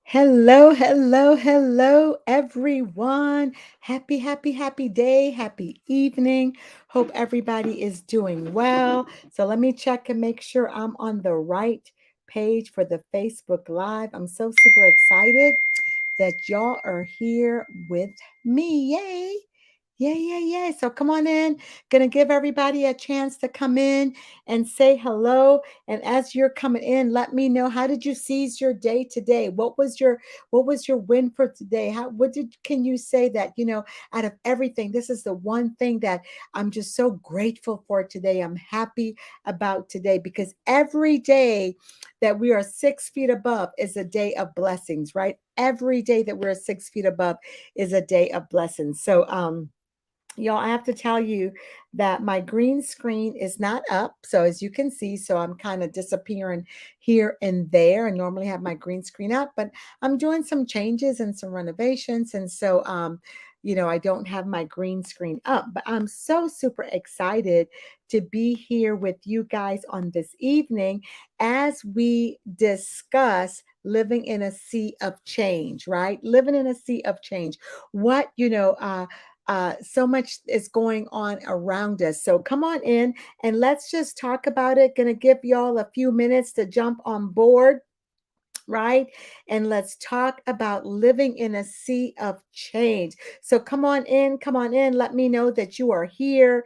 Hello, hello, hello, everyone. Happy day, happy evening. Hope everybody is doing well. So let me check and make sure I'm on the right page for the Facebook Live. I'm so super excited that y'all are here with me. Yay! Yay, yay, yay. So come on in. Gonna give everybody a chance to come in and say hello. And as you're coming in, let me know, how did you seize your day today? What was your win for today? How what did can you say that, out of everything, this is the one thing that I'm just so grateful for today. I'm happy about today because every day that we are 6 feet above is a day of blessings, right? Every day that we're 6 feet above is a day of blessings. So y'all, I have to tell you that my green screen is not up. So as you can see, so I'm kind of disappearing here and there. I normally have my green screen up, but I'm doing some changes and some renovations. And so I don't have my green screen up, but I'm so super excited to be here with you guys on this evening as we discuss living in a sea of change, right? Living in a sea of change. What, so much is going on around us. So come on in and let's just talk about it. Gonna give y'all a few minutes to jump on board, right? And let's talk about living in a sea of change. So come on in, come on in. Let me know that you are here,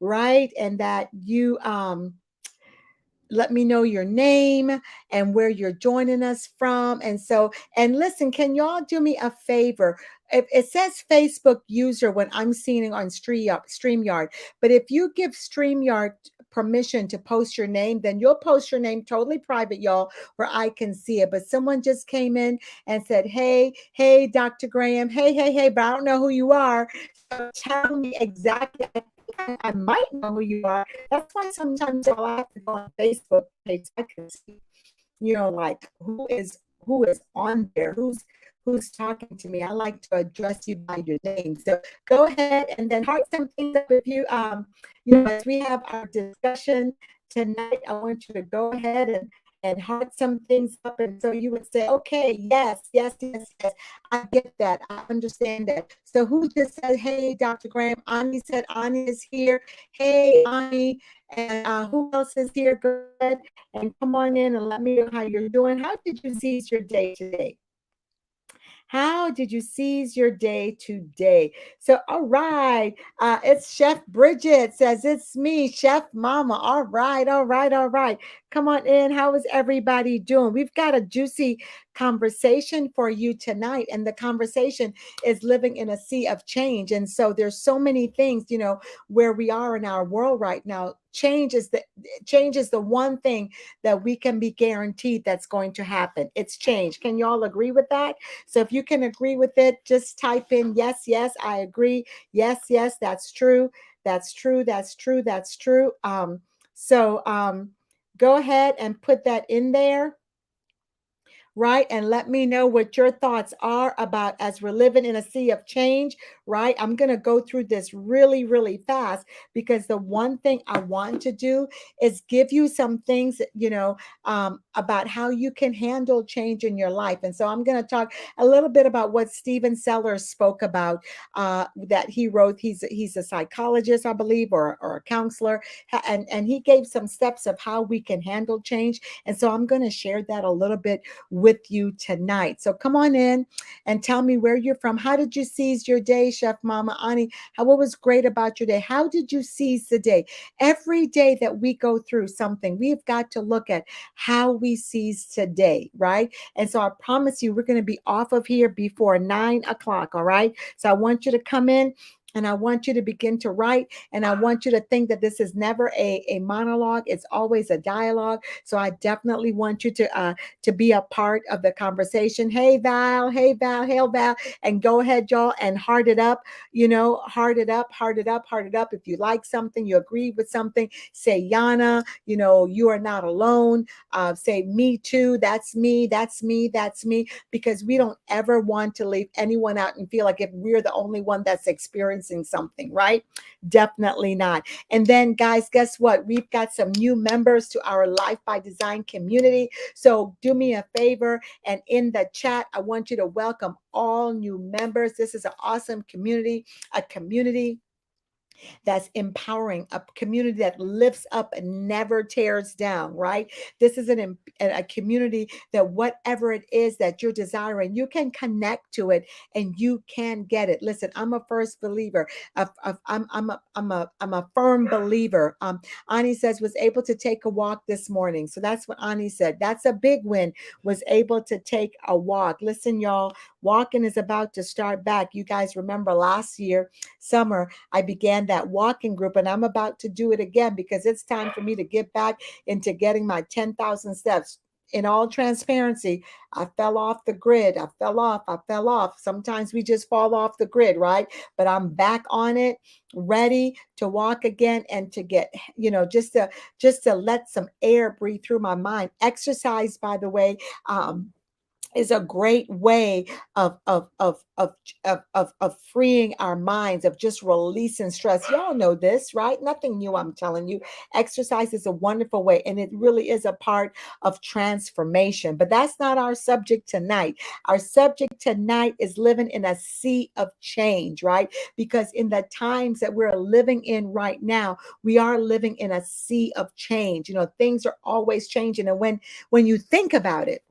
right? And that you let me know your name and where you're joining us from. And listen, can y'all do me a favor? It says Facebook user when I'm seeing it on StreamYard, but if you give StreamYard permission to post your name, then you'll post your name totally private, y'all, where I can see it. But someone just came in and said, hey, Dr. Graham, hey, but I don't know who you are. So tell me exactly. I might know who you are. That's why sometimes y'all, I have to go on Facebook page so I can see, like who is on there, who's talking to me. I like to address you by your name. So go ahead and then heart some things up if you as we have our discussion tonight. I want you to go ahead and heart some things up. And so you would say, okay, yes. I get that. I understand that. So who just said, hey, Dr. Graham? Ani said Ani is here. Hey, Ani. And who else is here? Go ahead and come on in and let me know how you're doing. How did you seize your day today? How did you seize your day today? So, all right. It's Chef Bridget says, it's me, Chef Mama. All right, all right, all right. Come on in. How is everybody doing? We've got a juicy conversation for you tonight. And the conversation is living in a sea of change. And so there's so many things, where we are in our world right now. Change is the one thing that we can be guaranteed that's going to happen. It's change. Can y'all agree with that? So if you can agree with it, just type in yes, I agree. Yes, that's true. That's true. That's true. That's true. So go ahead and put that in there, right? And let me know what your thoughts are about as we're living in a sea of change, right? I'm going to go through this really, really fast because the one thing I want to do is give you some things, about how you can handle change in your life. And so I'm going to talk a little bit about what Stephen Sellers spoke about, that he wrote. He's a psychologist, I believe, or a counselor. And he gave some steps of how we can handle change. And so I'm going to share that a little bit with you tonight. So come on in and tell me where you're from. How did you seize your day, Chef Mama Ani? What was great about your day? How did you seize the day? Every day that we go through something, we've got to look at how we seize today, right? And so I promise you, we're going to be off of here before 9 o'clock. All right. So I want you to come in and I want you to begin to write. And I want you to think that this is never a monologue. It's always a dialogue. So I definitely want you to be a part of the conversation. Hey Val, hey Val, and go ahead, y'all, and heart it up. Heart it up, heart it up, heart it up. If you like something, you agree with something, say Yana. You are not alone. Say me too. That's me. That's me. That's me. Because we don't ever want to leave anyone out and feel like if we're the only one that's experiencing experiencing something, right? Definitely not. And then, guys, guess what? We've got some new members to our Life by Design community. So do me a favor, and in the chat, I want you to welcome all new members. This is an awesome community, a community that's empowering, a community that lifts up and never tears down, right? This is a community that whatever it is that you're desiring, you can connect to it and you can get it. Listen, I'm a first believer. I'm a firm believer. Ani says was able to take a walk this morning. So that's what Ani said. That's a big win. Was able to take a walk. Listen, y'all, walking is about to start back. You guys remember last year, summer, I began that walking group, and I'm about to do it again because it's time for me to get back into getting my 10,000 steps. In all transparency, I fell off the grid. I fell off. Sometimes we just fall off the grid, right? But I'm back on it, ready to walk again and to get, just to let some air breathe through my mind. Exercise, by the way, is a great way of freeing our minds, of just releasing stress. Y'all know this, right? Nothing new, I'm telling you. Exercise is a wonderful way, and it really is a part of transformation. But that's not our subject tonight. Our subject tonight is living in a sea of change, right? Because in the times that we're living in right now, we are living in a sea of change. Things are always changing. And when you think about it,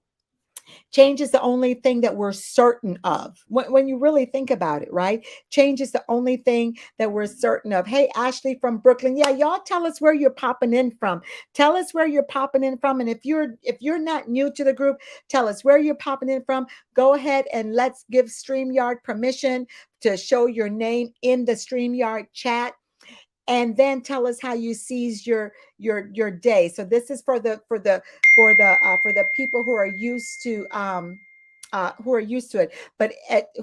change is the only thing that we're certain of. When you really think about it, right? Change is the only thing that we're certain of. Hey, Ashley from Brooklyn. Yeah, y'all tell us where you're popping in from. Tell us where you're popping in from. And if you're not new to the group, tell us where you're popping in from. Go ahead and let's give StreamYard permission to show your name in the StreamYard chat, and then tell us how you seize your day. So this is for the people who are used to it, but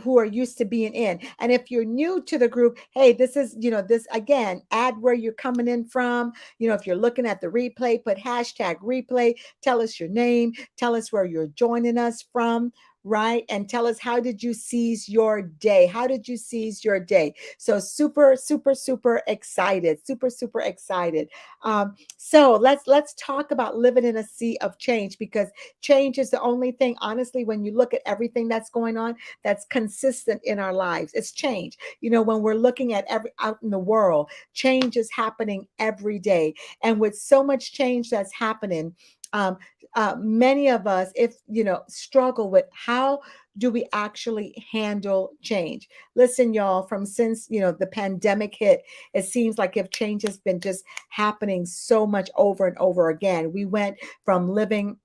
who are used to being in. And if you're new to the group, hey, this is, this again, add where you're coming in from. If you're looking at the replay, put hashtag replay, tell us your name, tell us where you're joining us from, right? And tell us, how did you seize your day? How did you seize your day? So super, super, super excited, super, super excited. So let's talk about living in a sea of change, because change is the only thing, honestly, when you look at everything that's going on, that's consistent in our lives. It's change. When we're looking at out in the world, change is happening every day. And with so much change that's happening, um, many of us, if struggle with how do we actually handle change. Listen, y'all, from since the pandemic hit, it seems like if change has been just happening so much over and over again. We went from living,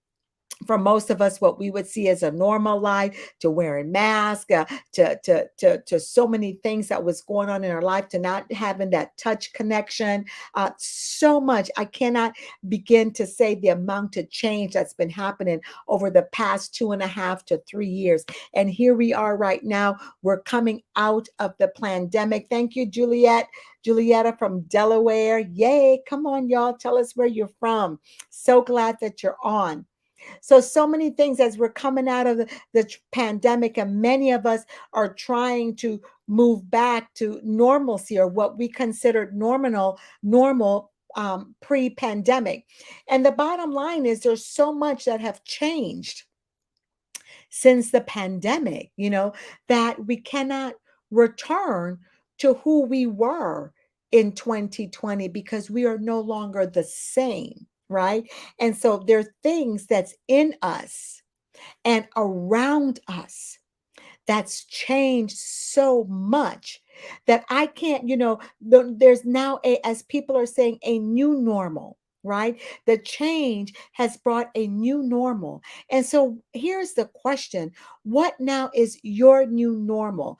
for most of us, what we would see as a normal life, to wearing masks, to so many things that was going on in our life, to not having that touch connection. So much. I cannot begin to say the amount of change that's been happening over the past 2.5 to 3 years. And here we are right now. We're coming out of the pandemic. Thank you, Julietta from Delaware. Yay. Come on, y'all. Tell us where you're from. So glad that you're on. So many things as we're coming out of the pandemic, and many of us are trying to move back to normalcy, or what we considered normal pre-pandemic. And the bottom line is, there's so much that have changed since the pandemic, that we cannot return to who we were in 2020, because we are no longer the same, right? And so there are things that's in us and around us that's changed so much that I can't, there's now as people are saying, a new normal, right? The change has brought a new normal. And so here's the question: what now is your new normal?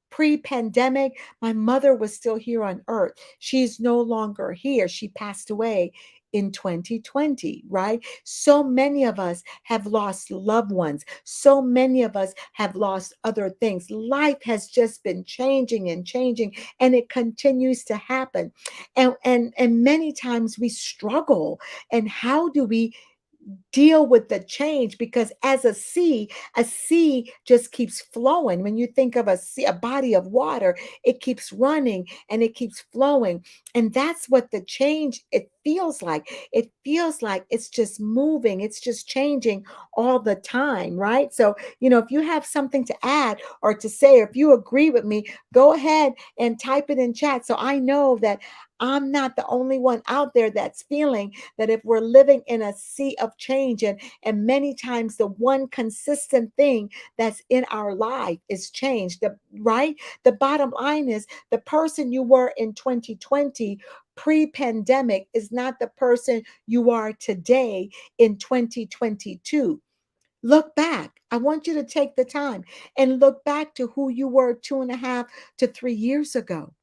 Pre-pandemic, my mother was still here on earth. She's no longer here. She passed away in 2020, right? So many of us have lost loved ones. So many of us have lost other things. Life has just been changing and changing, and it continues to happen. And many times we struggle. And how do we deal with the change, because as a sea just keeps flowing. When you think of a sea, a body of water, it keeps running and it keeps flowing. And that's what the change, it feels like. It feels like it's just moving, it's just changing all the time, right? So, if you have something to add or to say, or if you agree with me, go ahead and type it in chat so I know that I'm not the only one out there that's feeling that if we're living in a sea of change, and many times the one consistent thing that's in our life is change, right? The bottom line is the person you were in 2020 pre-pandemic is not the person you are today in 2022. Look back. I want you to take the time and look back to who you were 2.5 to 3 years ago.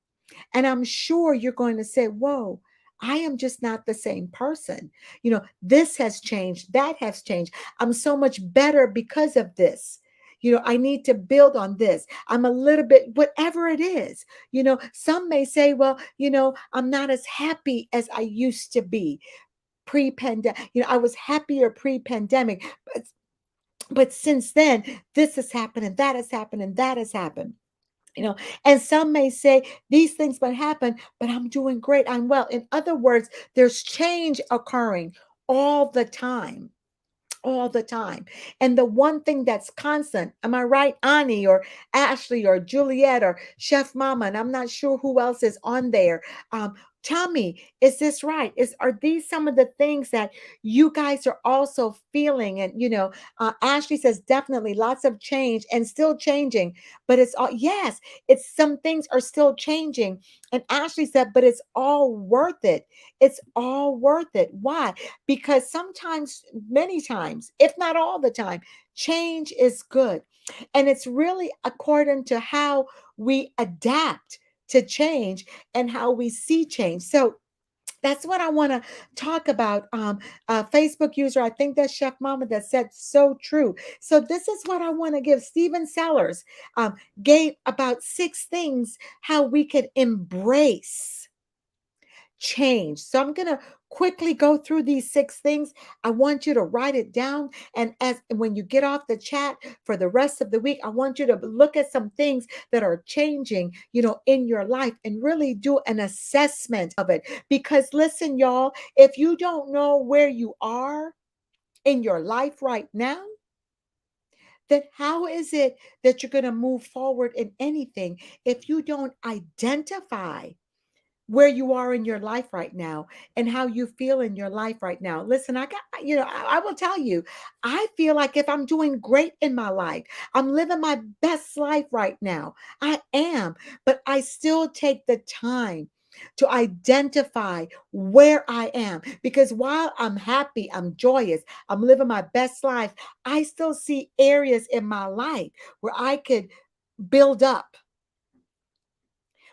And I'm sure you're going to say, whoa, I am just not the same person. This has changed, that has changed. I'm so much better because of this. I need to build on this. I'm a little bit, whatever it is. Some may say, well, I'm not as happy as I used to be pre-pandemic. I was happier pre-pandemic, but since then, this has happened and that has happened and that has happened. you know and some may say these things might happen, but I'm doing great, I'm well. In other words, there's change occurring all the time, all the time. And the one thing that's constant, am I right, Ani or Ashley or Juliet or Chef Mama, and I'm not sure who else is on there. Tell me, is this right? Are these some of the things that you guys are also feeling? And Ashley says definitely lots of change and still changing, but it's all, yes, it's, some things are still changing. And Ashley said, but it's all worth it. It's all worth it. Why? Because sometimes, many times, if not all the time, change is good. And it's really according to how we adapt to change and how we see change. So that's what I want to talk about. Facebook user, I think that's Chef Mama, that said so true. So this is what I want to give. Stephen Sellers gave about 6 things how we could embrace change. So I'm going to quickly go through these 6 things. I want you to write it down. And as when you get off the chat for the rest of the week, I want you to look at some things that are changing, in your life, and really do an assessment of it. Because listen, y'all, if you don't know where you are in your life right now, then how is it that you're going to move forward in anything if you don't identify where you are in your life right now and how you feel in your life right now? Listen, I will tell you, I feel like if I'm doing great in my life, I'm living my best life right now. I am, but I still take the time to identify where I am, because while I'm happy, I'm joyous, I'm living my best life, I still see areas in my life where I could build up,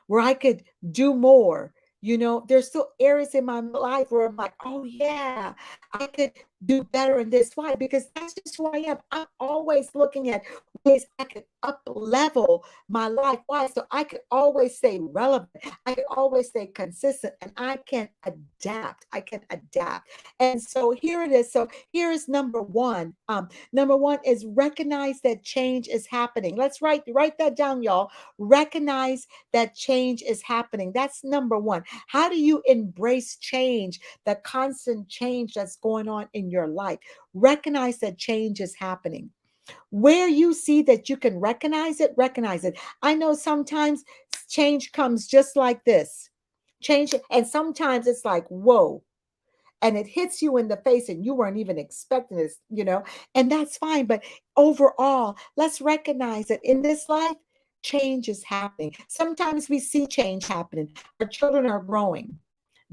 where I could do more. There's still areas in my life where I'm like, oh yeah, I could do better in this. Why? Because that's just who I am. I'm always looking at ways I could up level my life. Why? So I could always stay relevant. I could always stay consistent, and I can adapt. I can adapt. And so here it is. So here's number one. Number one is recognize that change is happening. Let's write that down, y'all. Recognize that change is happening. That's number one. How do you embrace change, the constant change that's going on in your life? Recognize that change is happening. Where you see that you can recognize it, recognize it. I know sometimes change comes just like this. Change, and sometimes it's like, whoa, and it hits you in the face and you weren't even expecting this, and that's fine. But overall, let's recognize that in this life, change is happening. Sometimes we see change happening. Our children are growing.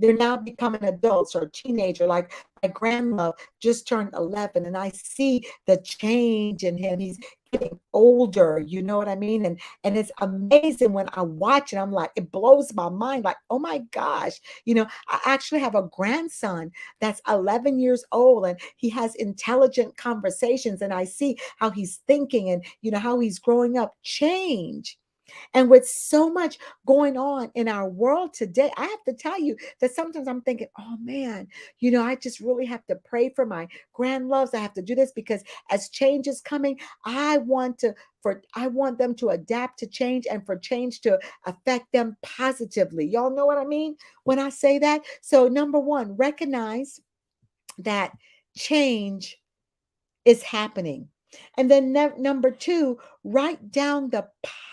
They're now becoming adults or teenager. Like my grandma just turned 11, and I see the change in him. He's getting older, you know what I mean? And it's amazing when I watch it. I'm like, it blows my mind. Like, oh my gosh, I actually have a grandson that's 11 years old, and he has intelligent conversations, and I see how he's thinking, and how he's growing up. Change. And with so much going on in our world today, I have to tell you that sometimes I'm thinking, oh man, I just really have to pray for my grand loves. I have to do this because as change is coming, I want them to adapt to change and for change to affect them positively. Y'all know what I mean when I say that? So number one, recognize that change is happening. And then number two, write down the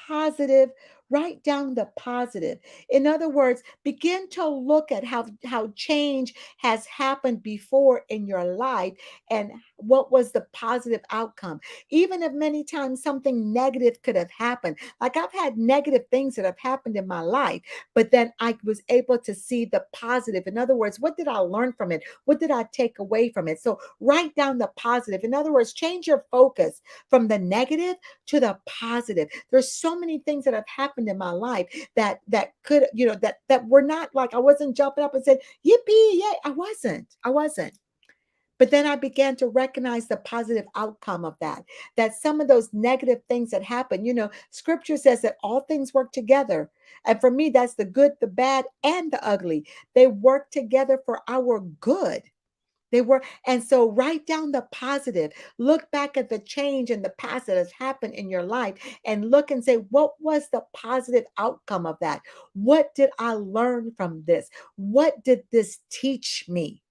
positive. Write down the positive. In other words, begin to look at how change has happened before in your life and what was the positive outcome. Even if many times something negative could have happened. Like I've had negative things that have happened in my life, but then I was able to see the positive. In other words, what did I learn from it? What did I take away from it? So write down the positive. In other words, change your focus from the negative to the positive. There's so many things that have happened in my life that could, that were not like I wasn't jumping up and saying, yippee, yay. I wasn't. But then I began to recognize the positive outcome of that some of those negative things that happen, scripture says that all things work together. And for me, that's the good, the bad, and the ugly. They work together for our good. They were, and so write down the positive. Look back at the change in the past that has happened in your life and look and say, what was the positive outcome of that? What did I learn from this? What did this teach me?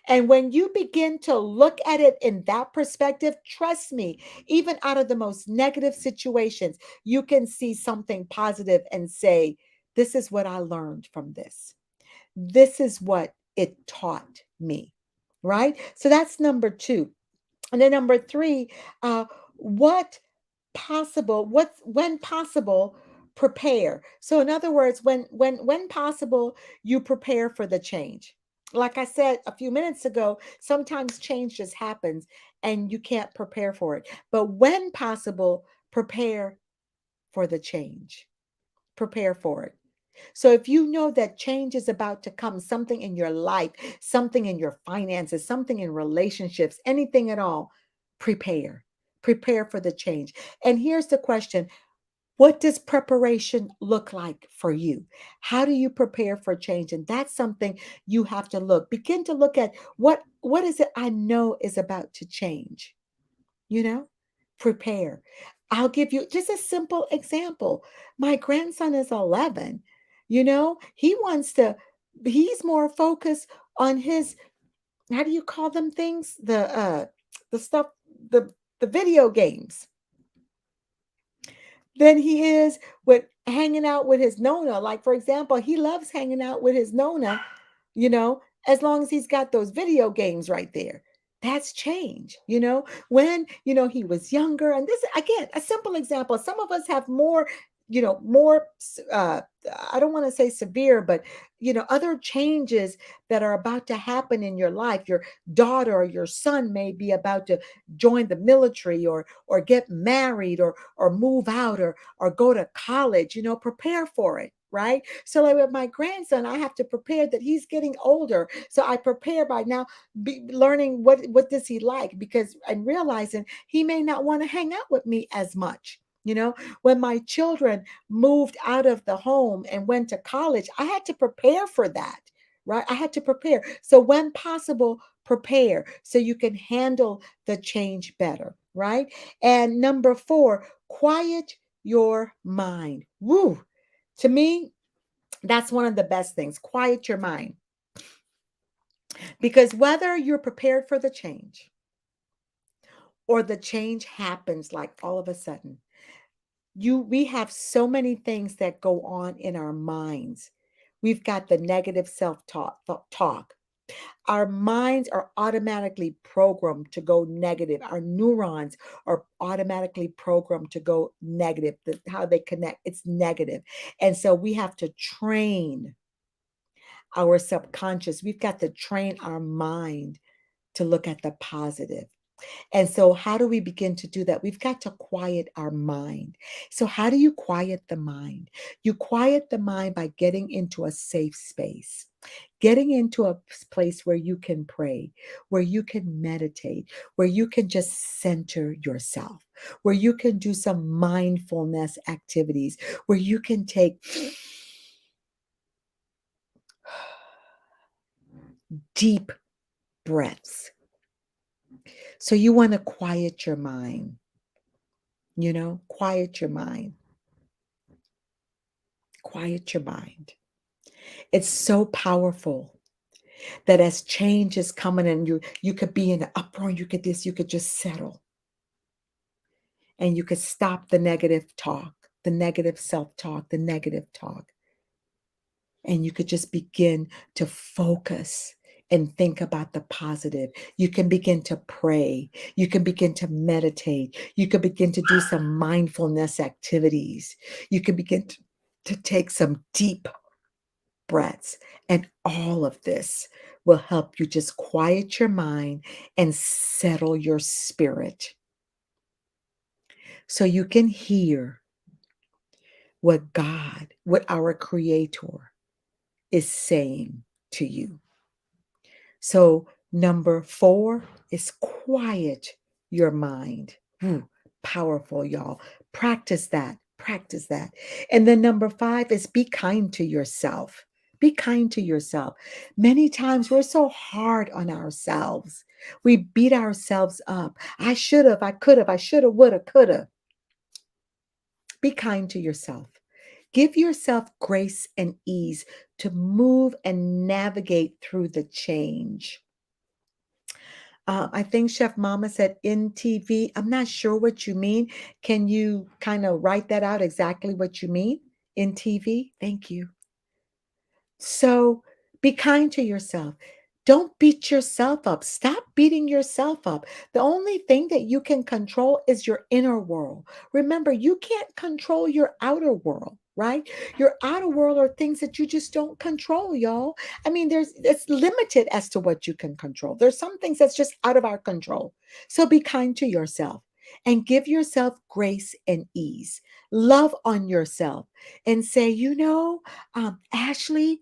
And when you begin to look at it in that perspective, trust me, even out of the most negative situations, you can see something positive and say, this is what I learned from this. This is what it taught me. Right? So that's number two. And then number three, what when possible, prepare. So in other words, when possible, you prepare for the change. Like I said a few minutes ago, sometimes change just happens and you can't prepare for it. But when possible, prepare for the change. Prepare for it. So if you know that change is about to come, something in your life, something in your finances, something in relationships, anything at all, prepare. Prepare for the change. And here's the question: what does preparation look like for you? How do you prepare for change? And that's something you have to begin to look at. What is it I know is about to change? you know, Prepare. I'll give you just a simple example. My grandson is 11. He's more focused on his, how do you call them things? The stuff, the, the video games than he is with hanging out with his Nona. Like, for example, he loves hanging out with his Nona, as long as he's got those video games right there. That's change, when, he was younger. And this, again, a simple example. Some of us have more, uh, I don't want to say severe, but, other changes that are about to happen in your life. Your daughter or your son may be about to join the military or get married or move out or go to college. Prepare for it. Right. So like with my grandson, I have to prepare that he's getting older. So I prepare by now learning what does he like, because I'm realizing he may not want to hang out with me as much. When my children moved out of the home and went to college, I had to prepare for that. Right. I had to prepare. So when possible, prepare so you can handle the change better. Right. And number four, quiet your mind. Woo. To me, that's one of the best things. Quiet your mind. Because whether you're prepared for the change or the change happens like all of a sudden, we have so many things that go on in our minds. We've got the negative self talk. Our minds are automatically programmed to go negative. Our neurons are automatically programmed to go negative. How they connect, it's negative. And so we have to train our subconscious. We've got to train our mind to look at the positive. And so, how do we begin to do that? We've got to quiet our mind. So, how do you quiet the mind? You quiet the mind by getting into a safe space. Getting into a place where you can pray, where you can meditate, where you can just center yourself, where you can do some mindfulness activities, where you can take deep breaths. So you want to quiet your mind, quiet your mind, quiet your mind. It's so powerful that as change is coming and you could be in an uproar, you could this, you could just settle and you could stop the negative talk, the negative self-talk, the negative talk. And you could just begin to focus and think about the positive. You can begin to pray. You can begin to meditate. You can begin to do some mindfulness activities. You can begin to take some deep breaths. And all of this will help you just quiet your mind and settle your spirit so you can hear what God, what our Creator is saying to you. So, number 4 is quiet your mind. Ooh, powerful, y'all. Practice that. Practice that. And then number 5 is be kind to yourself. Be kind to yourself. Many times we're so hard on ourselves. We beat ourselves up. I should have, I could have, I should have, would have, could have. Be kind to yourself. Give yourself grace and ease to move and navigate through the change. I think Chef Mama said NTV. I'm not sure what you mean. Can you kind of write that out exactly what you mean? NTV? Thank you. So be kind to yourself. Don't beat yourself up. Stop beating yourself up. The only thing that you can control is your inner world. Remember, you can't control your outer world, right? Your outer world are things that you just don't control, y'all. I mean, it's limited as to what you can control. There's some things that's just out of our control. So be kind to yourself and give yourself grace and ease. Love on yourself and say, Ashley,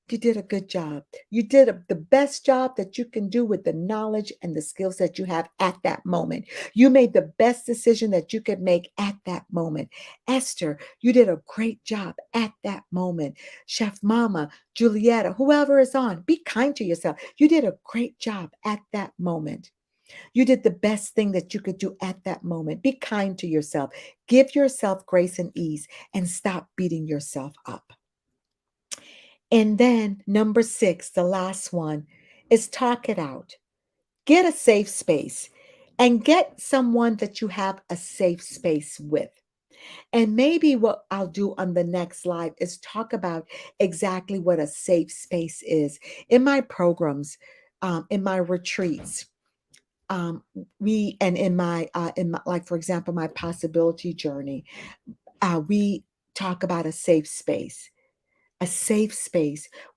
you did a good job. You did the best job that you can do with the knowledge and the skills that you have at that moment. You made the best decision that you could make at that moment. Esther, you did a great job at that moment. Chef Mama, Julietta, whoever is on, be kind to yourself. You did a great job at that moment. You did the best thing that you could do at that moment. Be kind to yourself. Give yourself grace and ease and stop beating yourself up. And then number 6, the last one, is talk it out. Get a safe space and get someone that you have a safe space with. And maybe what I'll do on the next live is talk about exactly what a safe space is. In my programs, in my retreats, we and in my, like for example, my possibility journey, we talk about a safe space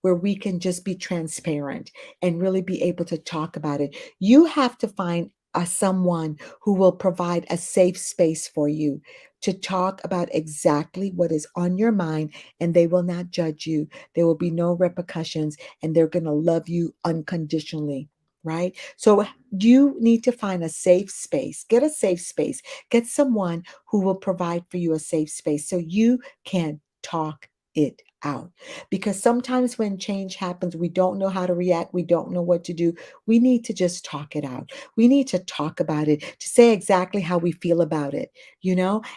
where we can just be transparent and really be able to talk about it. You have to find someone who will provide a safe space for you to talk about exactly what is on your mind, and they will not judge you. There will be no repercussions, and they're going to love you unconditionally. Right? So you need to find a safe space. Get a safe space. Get someone who will provide for you a safe space so you can talk it out. Because sometimes when change happens, we don't know how to react. We don't know what to do. We need to just talk it out. We need to talk about it, to say exactly how we feel about it.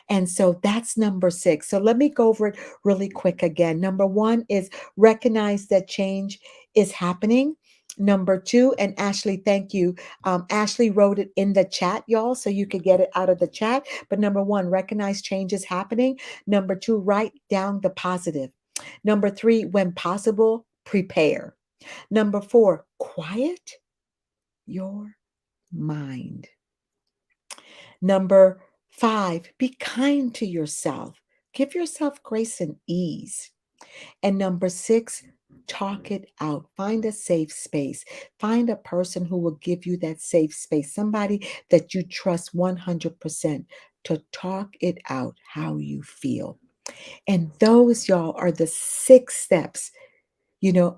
And so that's number 6. So let me go over it really quick again. Number 1 is recognize that change is happening. Number 2, and Ashley, thank you. Ashley wrote it in the chat, y'all, so you could get it out of the chat. But number 1, recognize change is happening. Number 2, write down the positive. Number 3, when possible, prepare. Number 4, quiet your mind. Number 5, be kind to yourself. Give yourself grace and ease. And number 6, talk it out. Find a safe space. Find a person who will give you that safe space, somebody that you trust 100% to talk it out how you feel. And those, y'all, are the 6 steps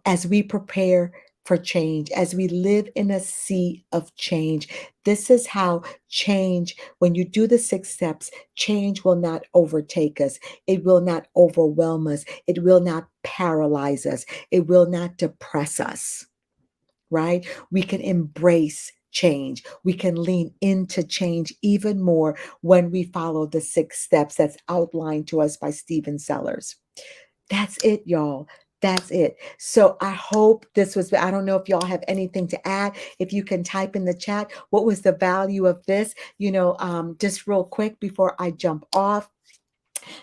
as we prepare for change, as we live in a sea of change. This is how change, when you do the 6 steps, change will not overtake us. It will not overwhelm us. It will not paralyze us. It will not depress us, right? We can embrace change. We can lean into change even more when we follow the 6 steps that's outlined to us by Stephen Sellers. That's it, y'all. That's it. So I hope this was, I don't know if y'all have anything to add. If you can type in the chat, what was the value of this? Just real quick before I jump off.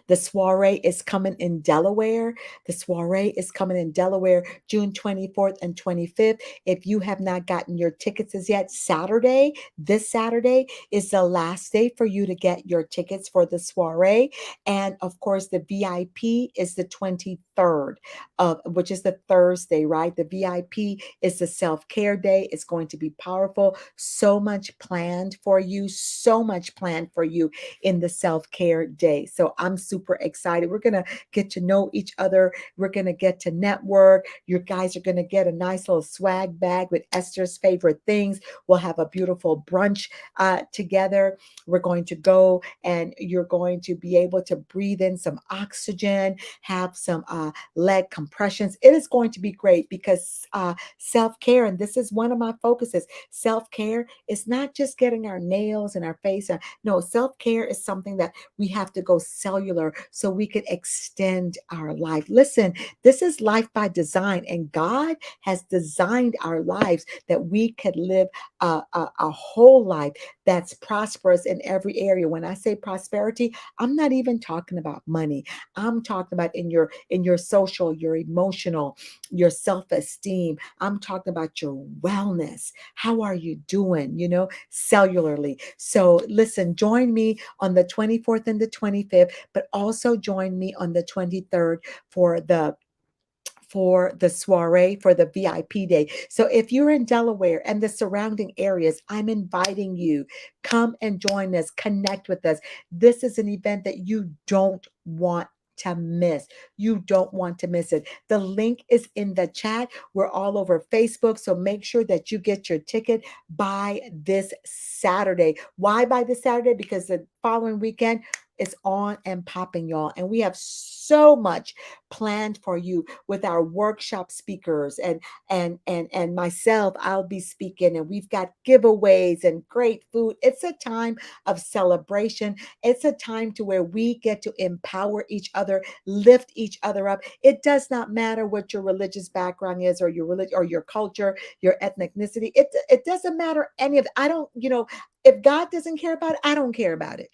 The soiree is coming in Delaware. The soiree is coming in Delaware, June 24th and 25th. If you have not gotten your tickets as yet, this Saturday is the last day for you to get your tickets for the soiree. And of course, the VIP is the 23rd, which is the Thursday, right? The VIP is the self-care day. It's going to be powerful. So much planned for you, so much planned for you in the self-care day. So I'm super excited. We're going to get to know each other. We're going to get to network. You guys are going to get a nice little swag bag with Esther's favorite things. We'll have a beautiful brunch together. We're going to go and you're going to be able to breathe in some oxygen, have some leg compressions. It is going to be great because self-care, and this is one of my focuses, self-care is not just getting our nails and our face. No, self-care is something that we have to go cellular so we can extend our life. Listen, this is life by design, and God has designed our lives that we could live a whole life that's prosperous in every area. When I say prosperity, I'm not even talking about money. I'm talking about in your social, your emotional, your self-esteem. I'm talking about your wellness. How are you doing, cellularly? So listen, join me on the 24th and the 25th, but also join me on the 23rd for the soiree, for the VIP day. So if you're in Delaware and the surrounding areas, I'm inviting you. Come and join us, connect with us. This is an event that you don't want to miss. You don't want to miss it. The link is in the chat. We're all over Facebook, so make sure that you get your ticket by this Saturday. Why by this Saturday? Because the following weekend is on and popping, y'all. And we have so much planned for you with our workshop speakers and myself. I'll be speaking, and we've got giveaways and great food. It's a time of celebration. It's a time to where we get to empower each other, lift each other up. It does not matter what your religious background is, or your religion, or your culture, your ethnicity. It doesn't matter any of it. I don't, if God doesn't care about it, I don't care about it.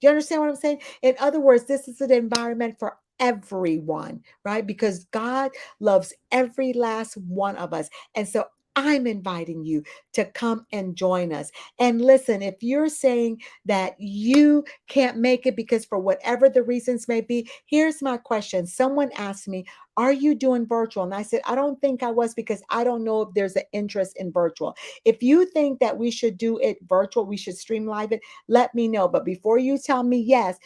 Do you understand what I'm saying? In other words, this is an environment for everyone, right? Because God loves every last one of us. And so I'm inviting you to come and join us. And listen, if you're saying that you can't make it because for whatever the reasons may be, here's my question. Someone asked me, are you doing virtual? And I said, I don't think I was, because I don't know if there's an interest in virtual. If you think that we should do it virtual, we should stream live it, let me know. But before you tell me yes,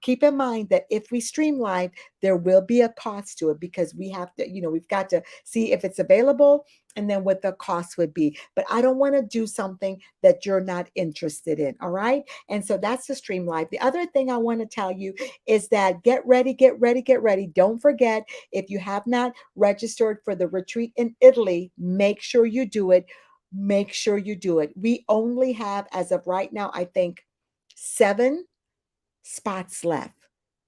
keep in mind that if we stream live, there will be a cost to it, because we have to, we've got to see if it's available and then what the cost would be. But I don't want to do something that you're not interested in. All right. And so that's the stream live. The other thing I want to tell you is that get ready, get ready, get ready. Don't forget, if you have not registered for the retreat in Italy, make sure you do it. Make sure you do it. We only have, as of right now, I think 7 spots left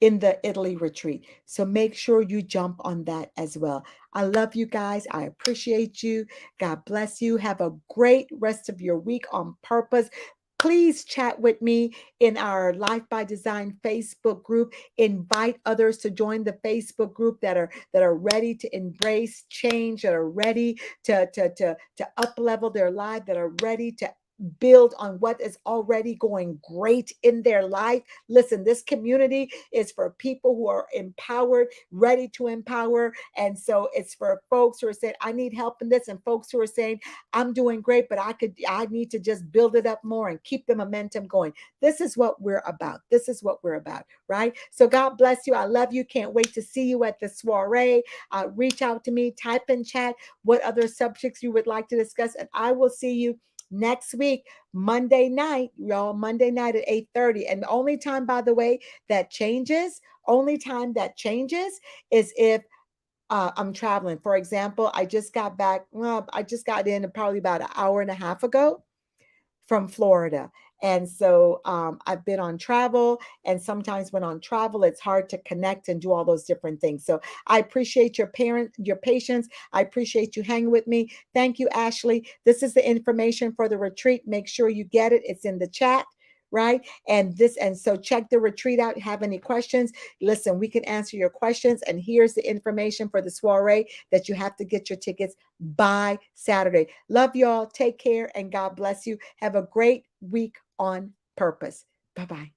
in the Italy retreat. So make sure you jump on that as well. I love you guys. I appreciate you. God bless you. Have a great rest of your week on purpose. Please chat with me in our Life by Design Facebook group. Invite others to join the Facebook group that are ready to embrace change, that are ready to up level their life, that are ready to build on what is already going great in their life. Listen, this community is for people who are empowered, ready to empower. And so it's for folks who are saying, I need help in this, and folks who are saying, I'm doing great, but I need to just build it up more and keep the momentum going. This is what we're about. This is what we're about, right? So God bless you. I love you. Can't wait to see you at the soiree. Reach out to me, type in chat what other subjects you would like to discuss, and I will see you next week, Monday night, y'all. Monday night at 8:30. And the only time, by the way, that changes, only time that changes is if I'm traveling. For example, I just got back. Well, I just got in probably about an hour and a half ago from Florida. And so I've been on travel, and sometimes when on travel, it's hard to connect and do all those different things. So I appreciate your patience. I appreciate you hanging with me. Thank you, Ashley. This is the information for the retreat. Make sure you get it. It's in the chat. Right. And so check the retreat out. Have any questions? Listen, we can answer your questions. And here's the information for the soiree that you have to get your tickets by Saturday. Love y'all. Take care and God bless you. Have a great week on purpose. Bye bye.